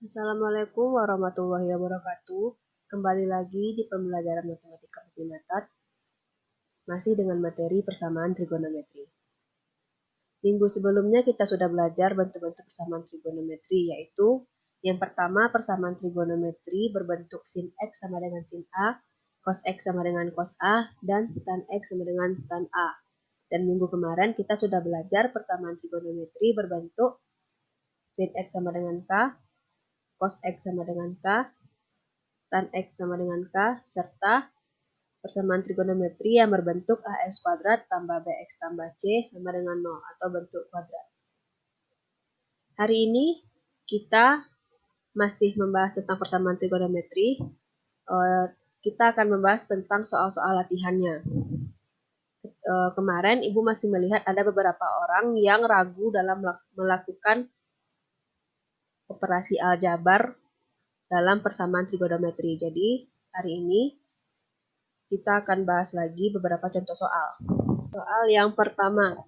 Assalamualaikum warahmatullahi wabarakatuh. Kembali lagi di pembelajaran matematika peminatan, masih dengan materi persamaan trigonometri. Minggu sebelumnya kita sudah belajar bentuk-bentuk persamaan trigonometri, yaitu yang pertama persamaan trigonometri berbentuk sin X sama dengan sin A, cos X sama dengan cos A, dan tan X sama dengan tan A. Dan minggu kemarin kita sudah belajar persamaan trigonometri berbentuk sin X sama dengan K, cos X sama dengan K, tan X sama dengan K, serta persamaan trigonometri yang berbentuk AX kuadrat tambah BX tambah C sama dengan 0 atau bentuk kuadrat. Hari ini kita masih membahas tentang persamaan trigonometri. Kita akan membahas tentang soal-soal latihannya. Kemarin Ibu masih melihat ada beberapa orang yang ragu dalam melakukan operasi aljabar dalam persamaan trigonometri. Jadi hari ini kita akan bahas lagi beberapa contoh soal. Soal yang pertama.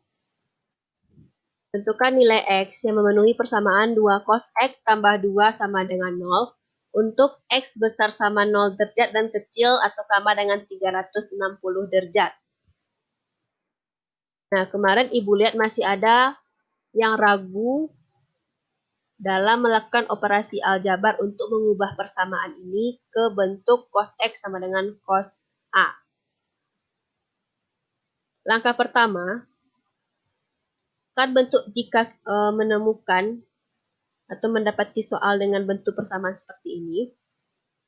Tentukan nilai X yang memenuhi persamaan 2 cos X tambah 2 sama dengan 0 untuk X besar sama 0 derajat dan kecil atau sama dengan 360 derajat. Nah, kemarin Ibu lihat masih ada yang ragu dalam melakukan operasi aljabar untuk mengubah persamaan ini ke bentuk cos X sama dengan cos A. Langkah pertama, kan bentuk jika menemukan atau mendapati soal dengan bentuk persamaan seperti ini,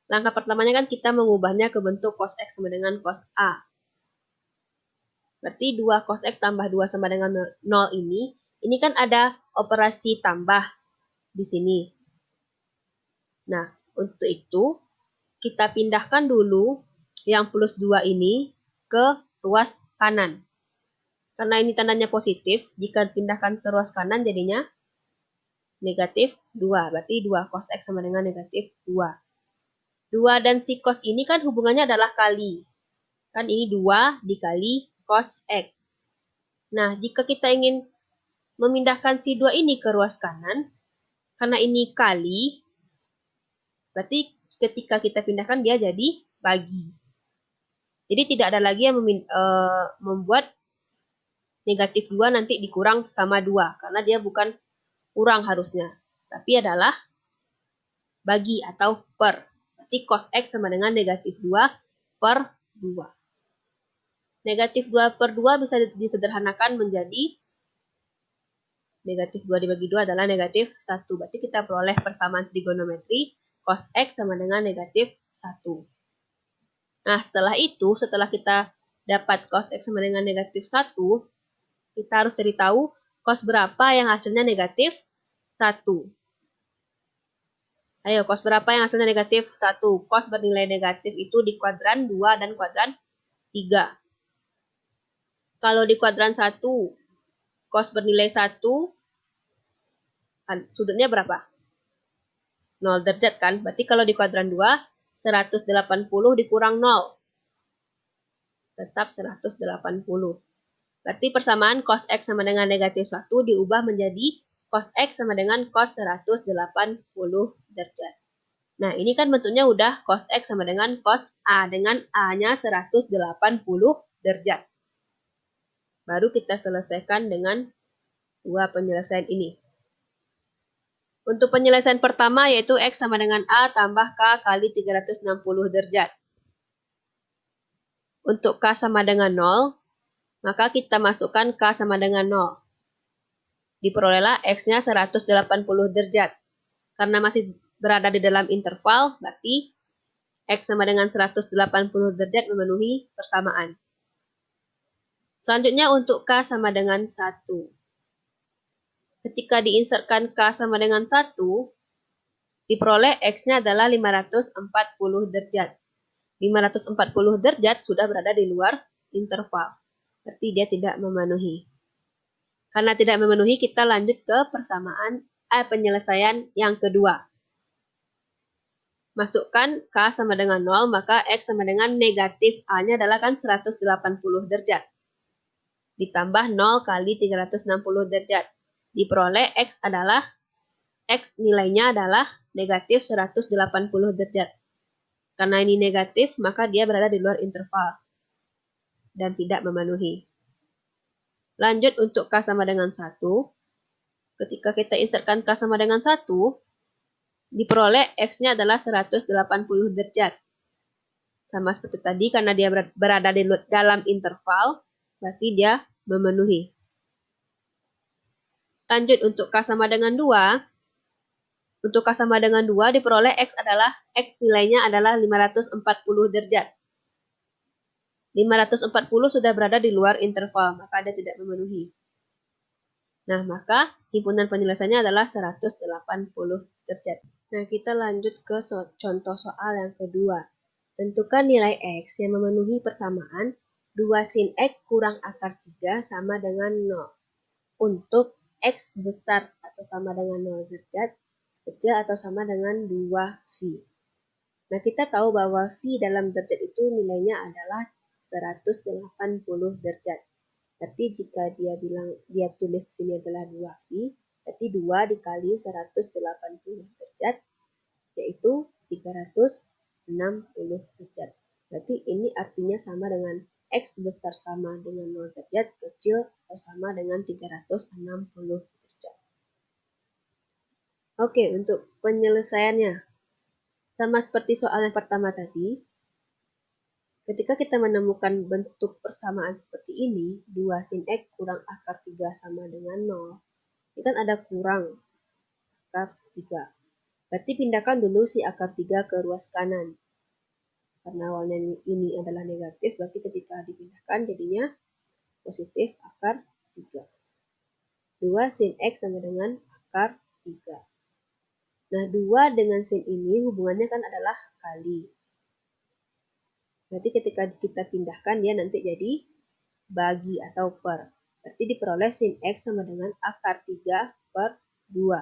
langkah pertamanya kan kita mengubahnya ke bentuk cos X sama dengan cos A. Berarti 2 cos X tambah 2 sama dengan 0 ini kan ada operasi tambah di sini. Nah, untuk itu kita pindahkan dulu yang plus 2 ini ke ruas kanan. Karena ini tandanya positif, jika dipindahkan ke ruas kanan jadinya negatif 2. Berarti 2 cos X sama dengan negatif 2. 2 dan si cos ini kan hubungannya adalah kali. Kan ini 2 dikali cos X. Nah, jika kita ingin memindahkan si 2 ini ke ruas kanan, karena ini kali, berarti ketika kita pindahkan dia jadi bagi. Jadi tidak ada lagi yang membuat negatif 2 nanti dikurang sama 2, karena dia bukan kurang harusnya, tapi adalah bagi atau per. Berarti cos X sama dengan negatif 2 per 2. Negatif 2 per 2 bisa disederhanakan menjadi negatif 2 dibagi 2 adalah negatif 1. Berarti kita peroleh persamaan trigonometri cos X sama dengan negatif 1. Nah, setelah kita dapat cos X sama dengan negatif 1, kita harus cari tahu cos berapa yang hasilnya negatif 1. Ayo, cos berapa yang hasilnya negatif 1? Cos bernilai negatif itu di kuadran 2 dan kuadran 3. Kalau di kuadran 1, cos bernilai 1, sudutnya berapa? 0 derajat kan? Berarti kalau di kuadran 2, 180 dikurang 0. Tetap 180. Berarti persamaan cos X sama dengan negatif 1 diubah menjadi cos X sama dengan cos 180 derajat. Nah, ini kan bentuknya udah cos X sama dengan cos A, dengan A-nya 180 derajat. Baru kita selesaikan dengan dua penyelesaian ini. Untuk penyelesaian pertama yaitu X sama dengan A tambah K kali 360 derajat. Untuk K sama dengan 0, maka kita masukkan K sama dengan 0. Diperolehlah X-nya 180 derajat. Karena masih berada di dalam interval, berarti X sama dengan 180 derajat memenuhi persamaan. Selanjutnya untuk K sama dengan 1. Ketika diinsertkan K sama dengan 1, diperoleh X-nya adalah 540 derajat. 540 derajat sudah berada di luar interval. Berarti dia tidak memenuhi. Karena tidak memenuhi, kita lanjut ke penyelesaian yang kedua. Masukkan K sama dengan 0, maka X sama dengan negatif A-nya adalah kan 180 derajat. Ditambah 0 kali 360 derajat. Diperoleh X nilainya adalah negatif 180 derajat. Karena ini negatif, maka dia berada di luar interval dan tidak memenuhi. Lanjut untuk K sama dengan 1. Ketika kita insertkan K sama dengan 1, diperoleh X-nya adalah 180 derajat. Sama seperti tadi, karena dia berada di dalam interval, berarti dia memenuhi. Lanjut untuk K sama dengan 2. Untuk K sama dengan 2 diperoleh X nilainya adalah 540 derajat. 540 sudah berada di luar interval, maka dia tidak memenuhi. Nah, maka himpunan penyelesaiannya adalah 180 derajat. Nah, kita lanjut ke contoh soal yang kedua. Tentukan nilai X yang memenuhi persamaan 2 sin X kurang akar 3 sama dengan 0. Untuk X besar atau sama dengan 0 derajat, kecil atau sama dengan 2V. Nah, kita tahu bahwa V dalam derajat itu nilainya adalah 180 derajat. Berarti jika dia tulis di sini adalah 2V, berarti 2 dikali 180 derajat, yaitu 360 derajat. Berarti ini artinya sama dengan X besar sama dengan 0 derajat, kecil atau sama dengan 360 derajat. Oke, untuk penyelesaiannya, sama seperti soal yang pertama tadi, ketika kita menemukan bentuk persamaan seperti ini, 2 sin X kurang akar 3 sama dengan 0, ini kan ada kurang akar 3. Berarti pindahkan dulu si akar 3 ke ruas kanan. Karena awalnya ini adalah negatif, berarti ketika dipindahkan jadinya positif akar 3. 2 sin X sama dengan akar 3. Nah, 2 dengan sin ini hubungannya kan adalah kali. Berarti ketika kita pindahkan, dia nanti jadi bagi atau per. Berarti diperoleh sin X sama dengan akar 3 per 2.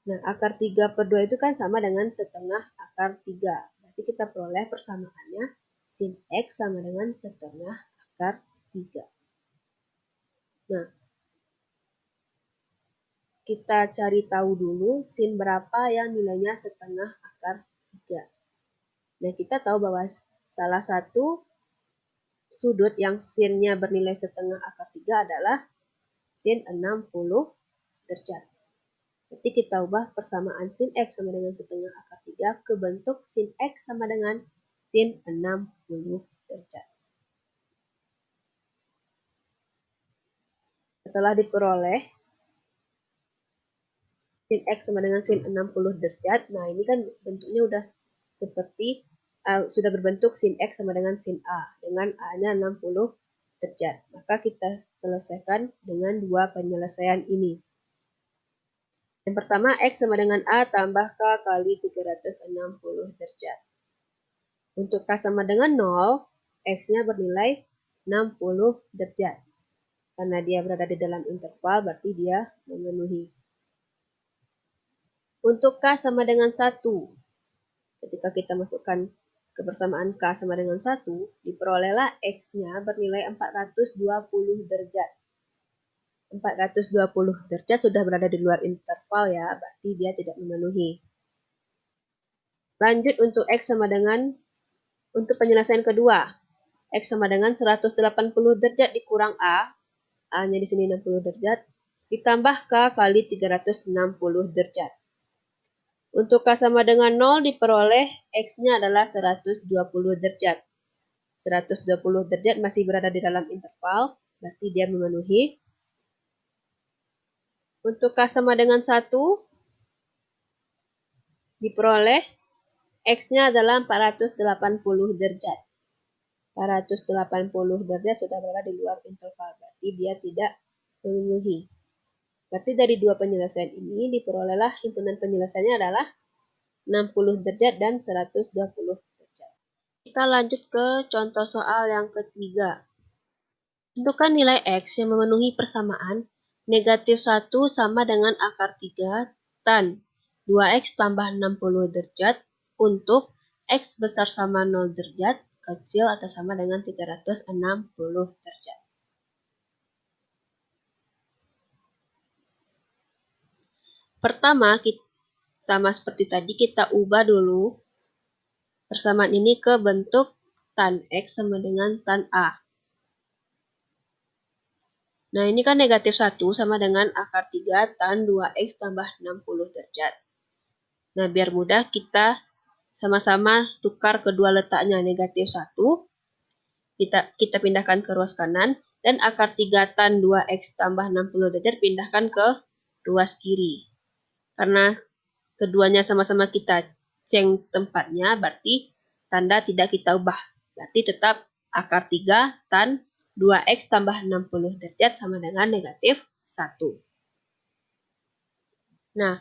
Nah, akar 3 per 2 itu kan sama dengan setengah akar 3. Berarti kita peroleh persamaannya sin X sama dengan setengah akar 3. Nah, kita cari tahu dulu sin berapa yang nilainya setengah akar 3. Nah, kita tahu bahwa salah satu sudut yang sinnya bernilai setengah akar 3 adalah sin 60 derajat. Berarti kita ubah persamaan sin X sama dengan setengah akar 3 ke bentuk sin X sama dengan sin 60 derajat. Setelah diperoleh sin X sama dengan sin 60 derajat, nah ini kan bentuknya udah seperti sudah berbentuk sin X sama dengan sin A, dengan A-nya 60 derajat. Maka kita selesaikan dengan dua penyelesaian ini. Yang pertama, X sama dengan A tambah K kali 360 derajat. Untuk K sama dengan 0, X-nya bernilai 60 derajat. Karena dia berada di dalam interval, berarti dia memenuhi. Untuk K sama dengan 1, ketika kita masukkan kebersamaan K sama dengan 1, diperolehlah X-nya bernilai 420 derajat. 420 derajat sudah berada di luar interval ya, berarti dia tidak memenuhi. Lanjut untuk X sama dengan, untuk penyelesaian kedua, X sama dengan 180 derajat dikurang A, A-nya di sini 60 derajat, ditambah K kali 360 derajat. Untuk K sama dengan 0 diperoleh X-nya adalah 120 derajat. 120 derajat masih berada di dalam interval, berarti dia memenuhi. Untuk K sama dengan 1 diperoleh X-nya adalah 480 derajat. 480 derajat sudah berada di luar interval, berarti dia tidak memenuhi. Berarti dari dua penyelesaian ini diperolehlah himpunan penyelesaiannya adalah 60 derajat dan 120 derajat. Kita lanjut ke contoh soal yang ketiga. Tentukan nilai X yang memenuhi persamaan negatif 1 sama dengan akar 3 tan 2X tambah 60 derajat untuk X besar sama 0 derajat, kecil atau sama dengan 360 derajat. Pertama, sama seperti tadi, kita ubah dulu persamaan ini ke bentuk tan X sama dengan tan A. Nah, ini kan negatif 1 sama dengan akar 3 tan 2X tambah 60 derajat. Nah, biar mudah kita sama-sama tukar kedua letaknya. Negatif 1, kita pindahkan ke ruas kanan, dan akar 3 tan 2X tambah 60 derajat pindahkan ke ruas kiri. Karena keduanya sama-sama kita ceng tempatnya, berarti tanda tidak kita ubah. Berarti tetap akar 3 tan 2X tambah 60 derajat sama dengan negatif 1. Nah,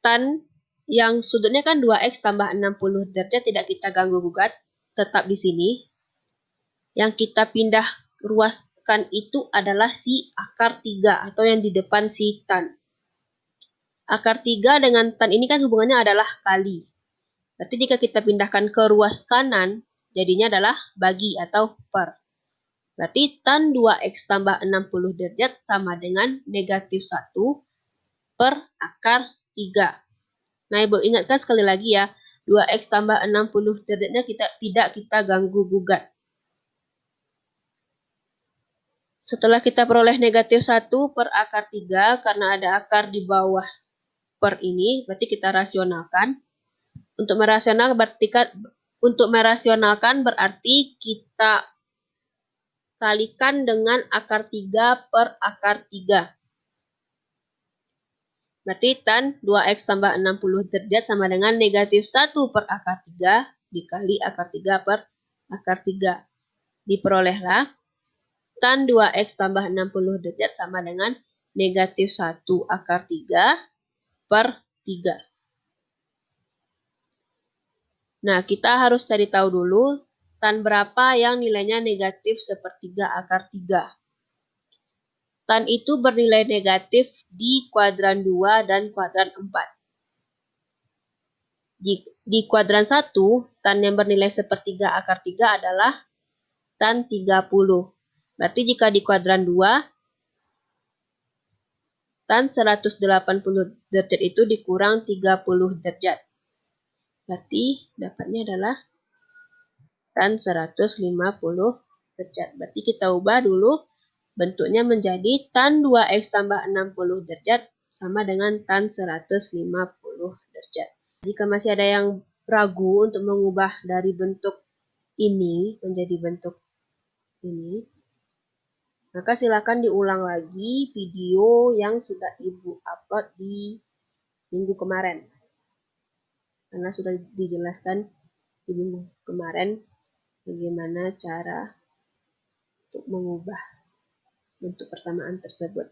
tan yang sudutnya kan 2X tambah 60 derajat tidak kita ganggu gugat, tetap di sini. Yang kita pindah ruaskan itu adalah si akar 3 atau yang di depan si tan. Akar 3 dengan tan ini kan hubungannya adalah kali. Berarti jika kita pindahkan ke ruas kanan, jadinya adalah bagi atau per. Berarti tan 2X tambah 60 derajat sama dengan negatif 1 per akar 3. Nah, Ibu ingatkan sekali lagi ya, 2X tambah 60 derajatnya tidak kita ganggu gugat. Setelah kita peroleh negatif 1 per akar 3, karena ada akar di bawah per ini, berarti kita rasionalkan. Untuk merasionalkan berarti kita kalikan dengan akar 3 per akar 3. Berarti tan 2X tambah 60 derajat sama dengan negatif 1 per akar 3 dikali akar 3 per akar 3. Diperolehlah tan 2X tambah 60 derajat sama dengan negatif 1 akar 3 per 3. Nah, kita harus cari tahu dulu tan berapa yang nilainya negatif sepertiga akar 3. Tan itu bernilai negatif di kuadran 2 dan kuadran 4. Di kuadran 1, tan yang bernilai sepertiga akar 3 adalah tan 30. Berarti jika di kuadran 2, tan 180 derajat itu dikurang 30 derajat. Berarti dapatnya adalah tan 150 derajat. Berarti kita ubah dulu bentuknya menjadi tan 2X tambah 60 derajat sama dengan tan 150 derajat. Jika masih ada yang ragu untuk mengubah dari bentuk ini menjadi bentuk ini, maka silakan diulang lagi video yang sudah Ibu upload di minggu kemarin. Karena sudah dijelaskan di minggu kemarin bagaimana cara untuk mengubah bentuk persamaan tersebut.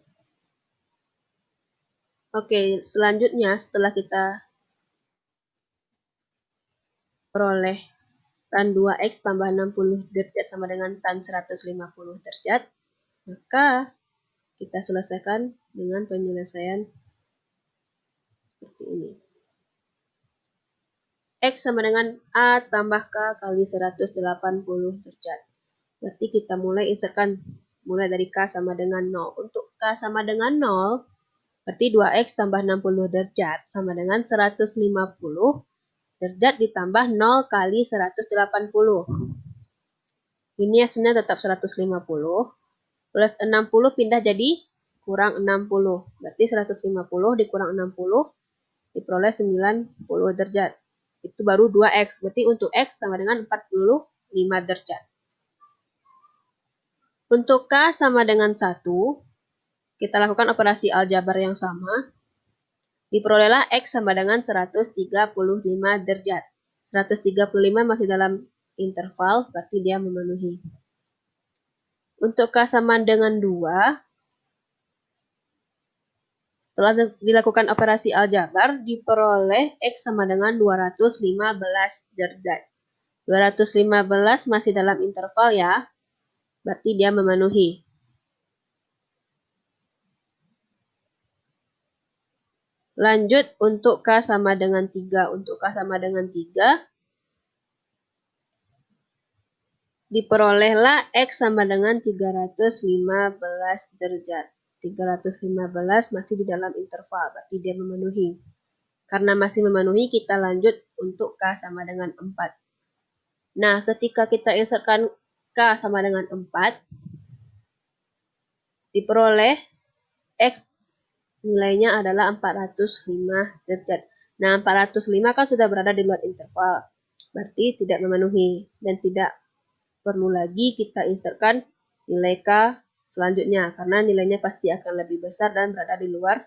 Oke, selanjutnya setelah kita peroleh tan 2X tambah 60 derajat sama dengan tan 150 derajat, maka kita selesaikan dengan penyelesaian seperti ini. X sama dengan A tambah K kali 180 derajat. Berarti kita mulai dari K sama dengan 0. Untuk K sama dengan 0, berarti 2X tambah 60 derajat sama dengan 150 derajat ditambah 0 kali 180. Ini hasilnya tetap 150. Plus 60 pindah jadi kurang 60. Berarti 150 dikurang 60 diperoleh 90 derajat. Itu baru 2X. Berarti untuk X sama dengan 45 derajat. Untuk K sama dengan 1, kita lakukan operasi aljabar yang sama. Diperolehlah X sama dengan 135 derajat. 135 masih dalam interval, berarti dia memenuhi. Untuk K sama dengan 2, setelah dilakukan operasi aljabar, diperoleh X sama dengan 215 derajat. 215 masih dalam interval ya, berarti dia memenuhi. Lanjut untuk K sama dengan 3. Untuk K sama dengan 3, diperolehlah X sama dengan 315 derajat. 315 masih di dalam interval, berarti dia memenuhi. Karena masih memenuhi, kita lanjut untuk K sama dengan 4. Nah, ketika kita insertkan K sama dengan 4, diperoleh X nilainya adalah 405 derajat. Nah, 405 kan sudah berada di luar interval, berarti tidak memenuhi, dan tidak perlu lagi kita insertkan nilai K selanjutnya, karena nilainya pasti akan lebih besar dan berada di luar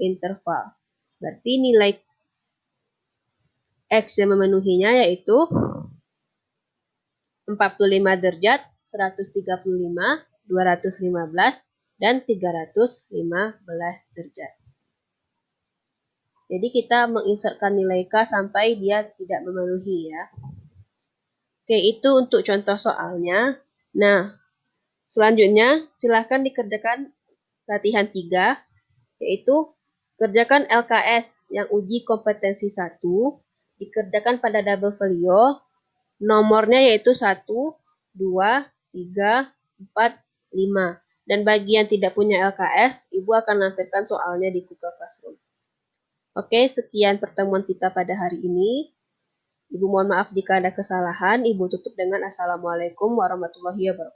interval. Berarti nilai X yang memenuhinya yaitu 45 derajat, 135, 215, dan 315 derajat. Jadi kita menginsertkan nilai K sampai dia tidak memenuhi ya. Oke, itu untuk contoh soalnya. Nah, selanjutnya silahkan dikerjakan latihan 3, yaitu kerjakan LKS yang uji kompetensi 1, dikerjakan pada double folio, nomornya yaitu 1, 2, 3, 4, 5. Dan bagi yang tidak punya LKS, Ibu akan lampirkan soalnya di Google Classroom. Oke, sekian pertemuan kita pada hari ini. Ibu mohon maaf jika ada kesalahan. Ibu tutup dengan Assalamualaikum warahmatullahi wabarakatuh.